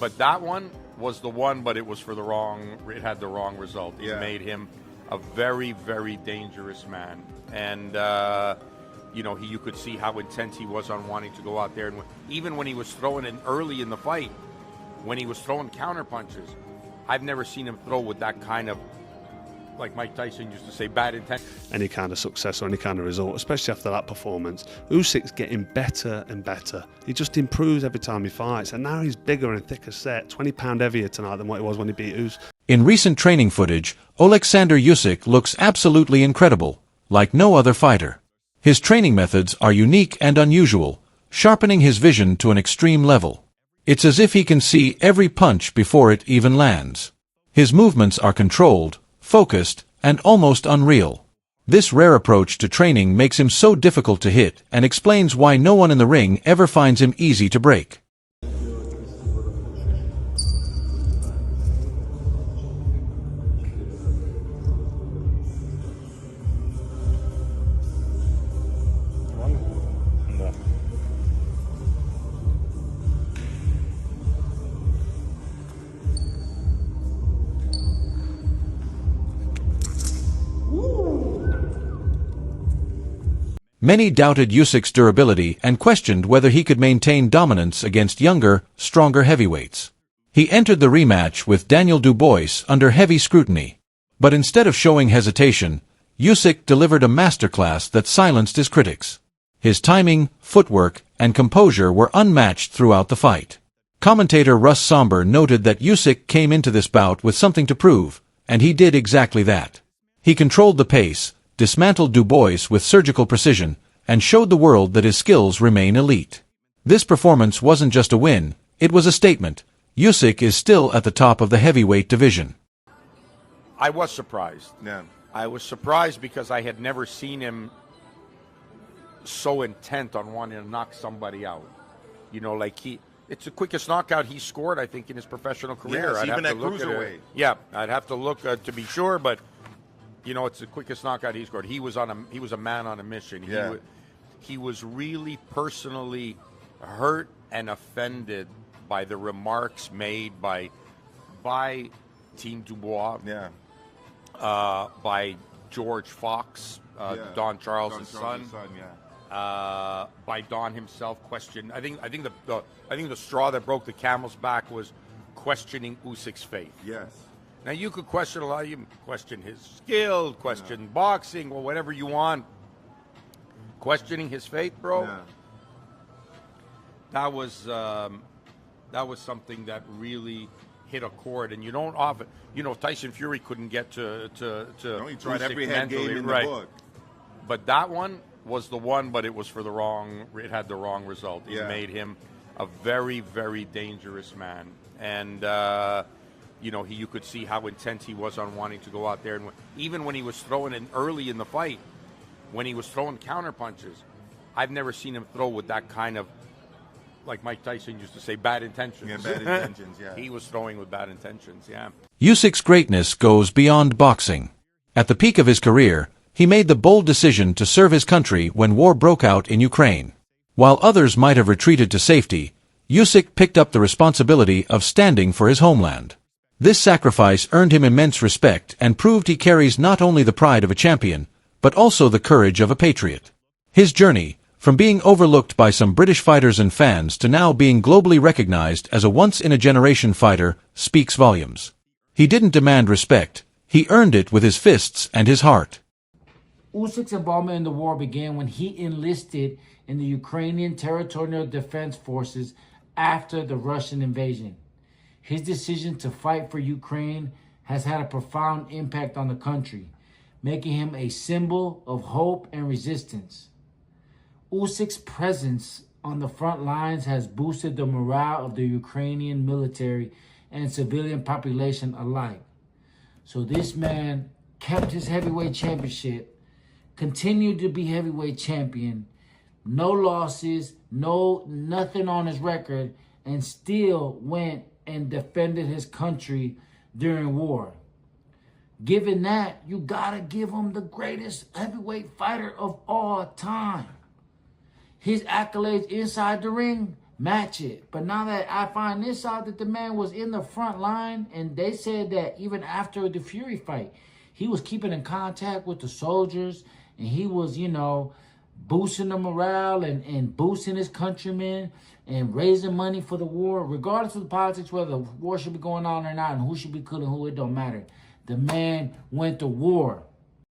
But that one was the one, but it was for the wrong. It had the wrong result. It made him a very, very dangerous man, and you could see how intense he was on wanting to go out there. And even when he was throwing it early in the fight, when he was throwing counter punches, I've never seen him throw with that kind of, like Mike Tyson used to say, bad intent. Any kind of success or any kind of result, especially after that performance. Usyk's getting better and better. He just improves every time he fights, and now he's bigger and thicker set, 20 pound heavier tonight than what he was when he beat Usyk. In recent training footage, Oleksandr Usyk looks absolutely incredible, like no other fighter. His training methods are unique and unusual, sharpening his vision to an extreme level. It's as if he can see every punch before it even lands. His movements are controlled, focused, and almost unreal. This rare approach to training makes him so difficult to hit and explains why no one in the ring ever finds him easy to break. Many doubted Usyk's durability and questioned whether he could maintain dominance against younger, stronger heavyweights. He entered the rematch with Daniel Dubois under heavy scrutiny. But instead of showing hesitation, Usyk delivered a masterclass that silenced his critics. His timing, footwork, and composure were unmatched throughout the fight. Commentator Russ Somber noted that Usyk came into this bout with something to prove, and he did exactly that. He controlled the pace, dismantled Dubois with surgical precision, and showed the world that his skills remain elite. This performance wasn't just a win, it was a statement. Usyk is still at the top of the heavyweight division. I was surprised. Yeah. I was surprised because I had never seen him so intent on wanting to knock somebody out. It's the quickest knockout he scored, I think, in his professional career. Yes, I'd even have to at look cruiserweight. it. Yeah, I'd have to look to be sure, but it's the quickest knockout he scored. He was a man on a mission. Yeah. He was really personally hurt and offended by the remarks made by Team Dubois, by George Fox, Don Charles' son, by Don himself. I think the straw that broke the camel's back was questioning Usyk's faith. Yes. Now, you could question a lot. You can question his skill, question boxing, or whatever you want. Questioning his faith, bro. That was something that really hit a chord, and you don't often. Tyson Fury couldn't get to he tried Usyk every head mentally, game in the book. But that one was the one, but it was for the wrong. It had the wrong result. It made him a very, very dangerous man, and. You could see how intense he was on wanting to go out there. And even when he was throwing it early in the fight, when he was throwing counter punches, I've never seen him throw with that kind of, like Mike Tyson used to say, bad intentions. Yeah, bad intentions, He was throwing with bad intentions, Usyk's greatness goes beyond boxing. At the peak of his career, he made the bold decision to serve his country when war broke out in Ukraine. While others might have retreated to safety, Usyk picked up the responsibility of standing for his homeland. This sacrifice earned him immense respect and proved he carries not only the pride of a champion, but also the courage of a patriot. His journey, from being overlooked by some British fighters and fans to now being globally recognized as a once-in-a-generation fighter, speaks volumes. He didn't demand respect, he earned it with his fists and his heart. Usyk's involvement in the war began when he enlisted in the Ukrainian Territorial Defense Forces after the Russian invasion. His decision to fight for Ukraine has had a profound impact on the country, making him a symbol of hope and resistance. Usyk's presence on the front lines has boosted the morale of the Ukrainian military and civilian population alike. So this man kept his heavyweight championship, continued to be heavyweight champion, no losses, nothing on his record, and still went and defended his country during war. Given that, you gotta give him the greatest heavyweight fighter of all time. His accolades inside the ring match it. But now that I find this out, that the man was in the front line, and they said that even after the Fury fight, he was keeping in contact with the soldiers, and he was, boosting the morale and boosting his countrymen and raising money for the war. Regardless of the politics, whether the war should be going on or not, and who should be killing who, it don't matter. The man went to war.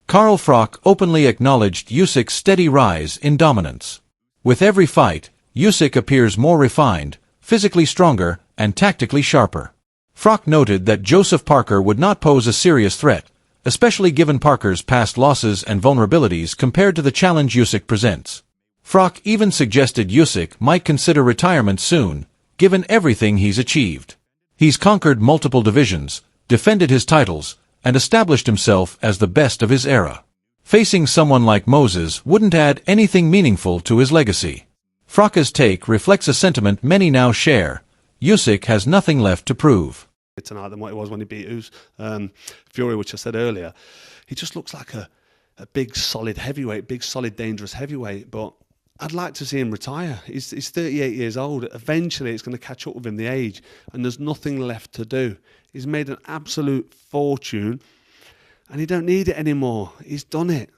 Carl Froch openly acknowledged Usyk's steady rise in dominance. With every fight, Usyk appears more refined, physically stronger, and tactically sharper. Froch noted that Joseph Parker would not pose a serious threat, especially given Parker's past losses and vulnerabilities compared to the challenge Usyk presents. Froch even suggested Usyk might consider retirement soon, given everything he's achieved. He's conquered multiple divisions, defended his titles, and established himself as the best of his era. Facing someone like Moses wouldn't add anything meaningful to his legacy. Froch's take reflects a sentiment many now share. Usyk has nothing left to prove. Tonight than what it was when he beat Fury, which I said earlier. He just looks like a big, solid heavyweight, big, solid, dangerous heavyweight, but I'd like to see him retire. He's 38 years old. Eventually, it's going to catch up with him, the age, and there's nothing left to do. He's made an absolute fortune, and he don't need it anymore. He's done it.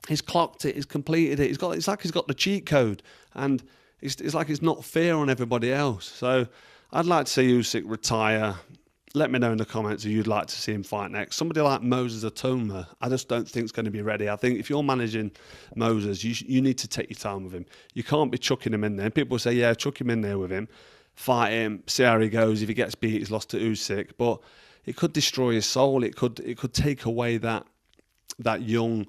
He's clocked it. He's completed it. It's like he's got the cheat code, and it's like it's not fair on everybody else. So I'd like to see Usyk retire. Let me know in the comments who you'd like to see him fight next. Somebody like Moses Atoma, I just don't think is going to be ready. I think if you're managing Moses, you need to take your time with him. You can't be chucking him in there. People say, yeah, chuck him in there with him, fight him, see how he goes. If he gets beat, he's lost to Usyk. But it could destroy his soul. It could take away that young,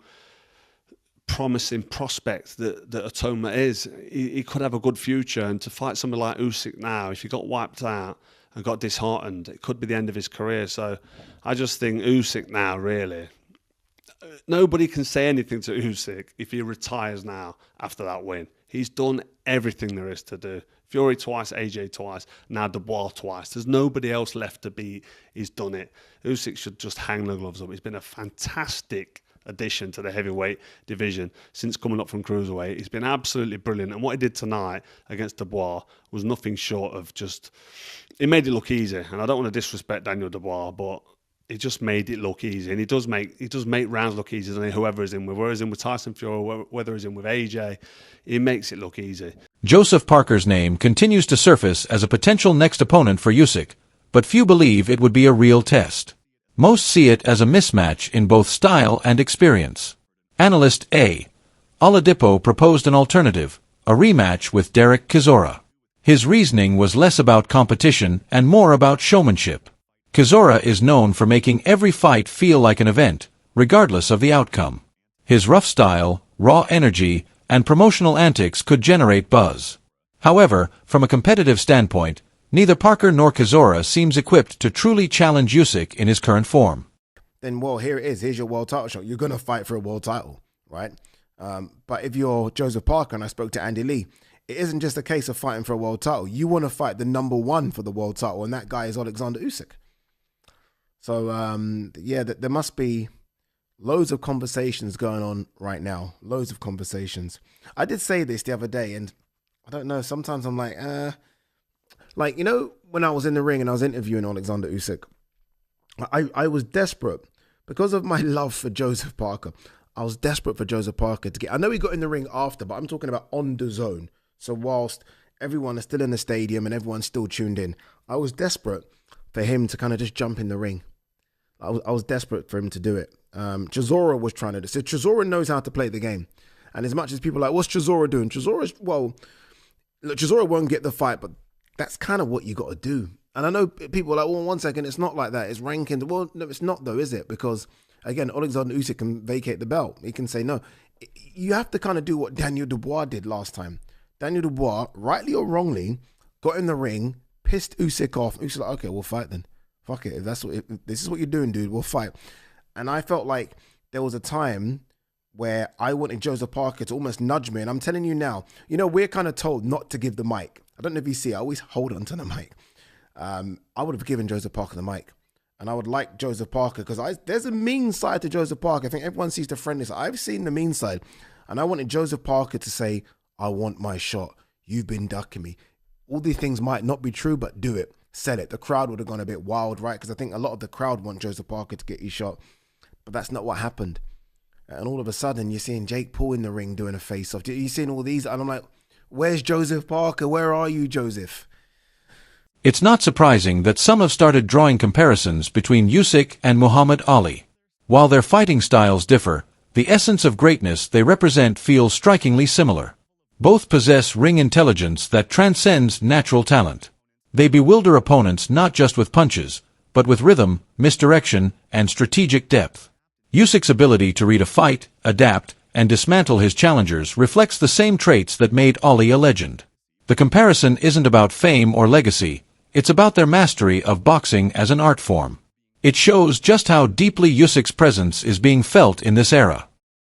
promising prospect that Atoma is. He could have a good future. And to fight somebody like Usyk now, if he got wiped out and got disheartened, it could be the end of his career. So I just think Usyk now, really, nobody can say anything to Usyk if he retires now after that win. He's done everything there is to do. Fury twice, AJ twice, now Dubois twice. There's nobody else left to beat. He's done it. Usyk should just hang the gloves up. He's been a fantastic addition to the heavyweight division since coming up from cruiserweight. He's been absolutely brilliant, and what he did tonight against Dubois was nothing short of just, he made it look easy. And I don't want to disrespect Daniel Dubois, but he just made it look easy, and he does make rounds look easy, doesn't he? Whoever is in with, whether he's in with Tyson Fury, whether he's in with AJ, he makes it look easy. Joseph Parker's name continues to surface as a potential next opponent for Usyk, but few believe it would be a real test. Most see it as a mismatch in both style and experience. Analyst A. Oladipo proposed an alternative, a rematch with Derek Chisora. His reasoning was less about competition and more about showmanship. Chisora is known for making every fight feel like an event, regardless of the outcome. His rough style, raw energy, and promotional antics could generate buzz. However, from a competitive standpoint, neither Parker nor Chisora seems equipped to truly challenge Usyk in his current form. Then, well, here it is. Here's your world title shot. You're going to fight for a world title, right? But if you're Joseph Parker, and I spoke to Andy Lee, it isn't just a case of fighting for a world title. You want to fight the number one for the world title, and that guy is Oleksandr Usyk. So, yeah, there must be loads of conversations going on right now. Loads of conversations. I did say this the other day, and I don't know, sometimes I'm like, when I was in the ring and I was interviewing Oleksandr Usyk, I was desperate because of my love for Joseph Parker. I was desperate for Joseph Parker to get, I know he got in the ring after, but I'm talking about on the zone. So whilst everyone is still in the stadium and everyone's still tuned in, I was desperate for him to kind of just jump in the ring. I was desperate for him to do it. Chisora was trying to do. So Chisora knows how to play the game. And as much as people are like, what's Chisora doing? Chisora won't get the fight, but that's kind of what you got to do. And I know people are like, well, 1 second, it's not like that. It's rankings. Well, no, it's not though, is it? Because, again, Oleksandr Usyk can vacate the belt. He can say no. You have to kind of do what Daniel Dubois did last time. Daniel Dubois, rightly or wrongly, got in the ring, pissed Usyk off. Usyk's like, okay, we'll fight then. Fuck it. If this is what you're doing, dude, we'll fight. And I felt like there was a time where I wanted Joseph Parker to almost nudge me. And I'm telling you now, we're kind of told not to give the mic. I don't know if you see, I always hold onto the mic. I would have given Joseph Parker the mic. And I would like Joseph Parker because there's a mean side to Joseph Parker. I think everyone sees the friendly side. I've seen the mean side. And I wanted Joseph Parker to say, I want my shot. You've been ducking me. all these things might not be true, but do it. Sell it. The crowd would have gone a bit wild, right? Because I think a lot of the crowd want Joseph Parker to get his shot. But that's not what happened. And all of a sudden, you're seeing Jake Paul in the ring doing a face-off. You're seeing all these, and I'm like, where's Joseph Parker? Where are you, Joseph? It's not surprising that some have started drawing comparisons between Usyk and Muhammad Ali. While their fighting styles differ, the essence of greatness they represent feels strikingly similar. Both possess ring intelligence that transcends natural talent. They bewilder opponents not just with punches, but with rhythm, misdirection, and strategic depth. Usyk's ability to read a fight, adapt, and dismantle his challengers reflects the same traits that made Ali a legend. The comparison isn't about fame or legacy, it's about their mastery of boxing as an art form. It shows just how deeply Usyk's presence is being felt in this era.